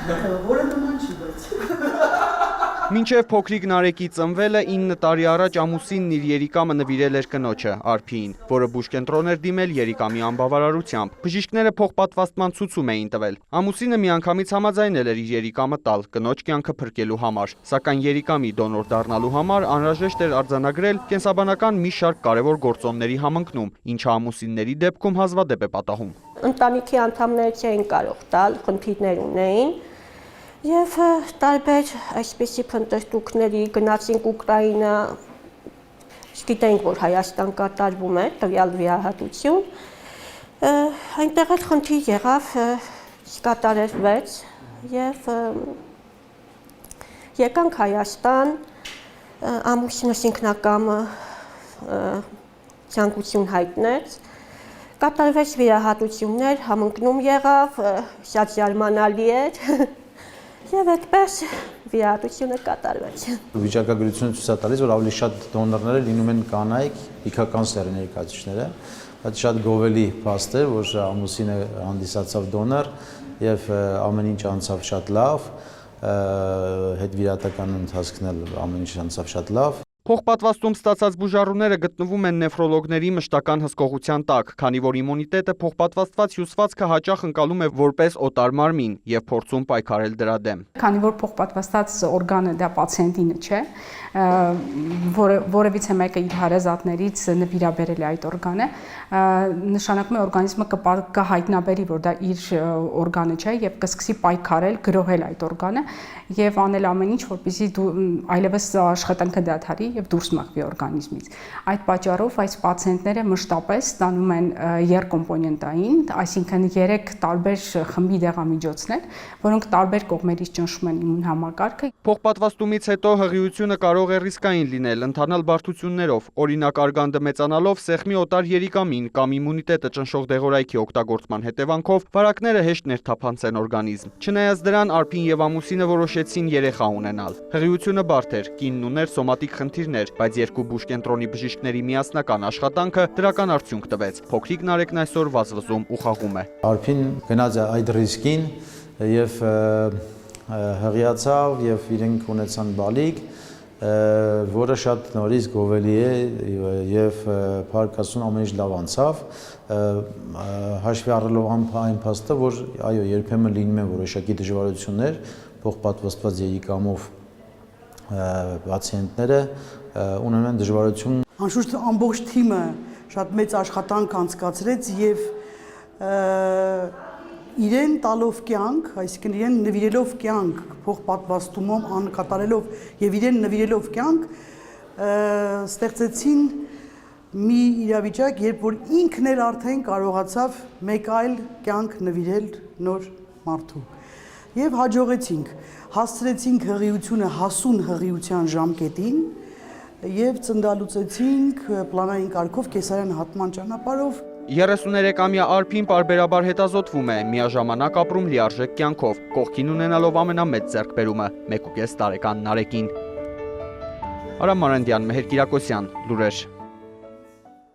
Որը նման չի, բայց։ Մինչև փոքրիկ Նարեկի ծնվելը 9 տարի առաջ ամուսինն իր երիկամը նվիրել էր կնոջը, Արփիին, որը բուժկենտրոն էր դիմել երիկամի անբավարարությամբ։ Բժիշկները փոխպատվաստման ցուցում էին տվել։ Ամուսինը միանգամից համաձայնել էր իր երիկամը տալ կնոջ կյանքը փրկելու համար, սակայն երիկամի դոնոր դառնալու համար անհրաժեշտ էր արձանագրել կենսաբանական մի շարք կարևոր գործոնների համընկնում, ինչը ամուսինների դեպքում հազվադեպ է պատահում։ Ընտանիքի անդամները չէին կարող տալ, խնդիրներ ունեին։ Եվ տարբեր այսպիսի փնտրտուքների գնացինք Ուկրաինա, գիտենք, որ Հայաստան կատարվում է տվյալ վիրահատություն, այնտեղ էլ խնդիր եղավ, կատարվեց եւ եկանք Հայաստան, ամուսինս ինքնակամը ցանկություն հայտնեց, կատարվեց վիրահատություններ, համընկնում եղավ, շատ զարմանալի էր։ Եվ այդպես վիրահատությունը կատարվեց։ Վիճակագրությունը ցույց է տալիս, որ ավելի շատ դոնորները լինում են կանայք, իգական ներկայացուցիչները, բայց շատ գովելի փաստ էր, որ ամուսինը հանդիսացավ դոնոր եւ ամեն ինչ անցավ շատ լավ, հետվիրահատական ընթացքն էլ ամեն ինչ անցավ շատ լավ։ Փոխպատվաստում ստացած բուժառուները գտնվում են նեֆրոլոգների մշտական հսկողության տակ, քանի որ իմունիտետը փոխպատվաստված հյուսվածքը հաճախ ընկալում է որպես օտար մարմին եւ փորձում պայքարել դրա դեմ։ Քանի որ փոխպատվաստած օրգանը դա պացիենտինը չէ, որևիցե մեկը իր հարազատներից նվիրաբերել է այդ օրգանը, նշանակում է օրգանիզմը կհայտնաբերի, որ դա իր օրգանը չէ եւ կսկսի պայքարել, գրոհել այդ օրգանը եւ անել ամեն ինչ, որպեսզի այլևս աշխատանքը դադարի եւ դուրս մղվի օրգանիզմից։ Այդ պատճառով այս պացիենտները մշտապես ստանում են երկոմպոնենտային, այսինքն 3 տարբեր խմբի դեղամիջոցներ, որոնք տարբեր կողմերից ճնշում են իմուն համակարգը։ Փոխպատվաստումից հետո հղիությունը կարող է ռիսկային լինել, ընթանալ բարդություններով, օրինակ արգանդը մեծանալով սեղմի օտար երիկամին կամ իմունիտետը ճնշող դեղորայքի օգտագործման հետևանքով վարակները հեշտ ներթափանցեն օրգանիզմ։ Չնայած դրան Արփին եւ ամուսինը որոշեցին երեխա ունենալ։ Հղիությունը բարդ էր, կինն ուներ սոմատիկ խնդիրներ, բայց երկու բուժկենտրոնի բժիշկների միասնական աշխատանքը դրական արդյունք տվեց։ Փոքրիկ Նարեկն այսօր վազվզում ու խաղում է։ Արփին գնաց այդ ռիսկին եւ հղիացավ եւ իրենք ունեցան բալիկ, որը շատ նորից գովելի է եւ փառքասուն ամեն ինչ լավ անցավ, հաշվի առնելով այն փաստը, որ այո, երբեմն լինում են որոշակի դժվարություններ, փոխպատվաստված երիկամով պացիենտները ունեն են դժվարություն։ Անշուշտ ամբողջ թիմը շատ մեծ աշխատանք անցկացրեց եւ իրեն տալով կյանք, այսինքն իրեն նվիրելով կյանք, փոխպատվաստումով անկատարելով եւ իրեն նվիրելով կյանք, ստեղծեցին մի իրավիճակ, երբ որ ինքն էլ արդեն կարողացավ մեկ այլ կյանք նվիրել նոր մարդու։ Եվ հաջողեցինք, հասցրեցինք հղիությունը հասուն հղիության ժամկետին եւ ծնդալուծեցինք պլանային կարգով կեսարյան հատման ճանապարհով։ 33-ամյա Արփին պարբերաբար հետազոտվում է, միաժամանակ ապրում լիարժեք կյանքով, կողքին ունենալով ամենամեծ ձեռքբերումը 1.5 տարեկան Նարեկին։ Արամ Մարանդյան, Մեհեր Կիրակոսյան, լուրեր։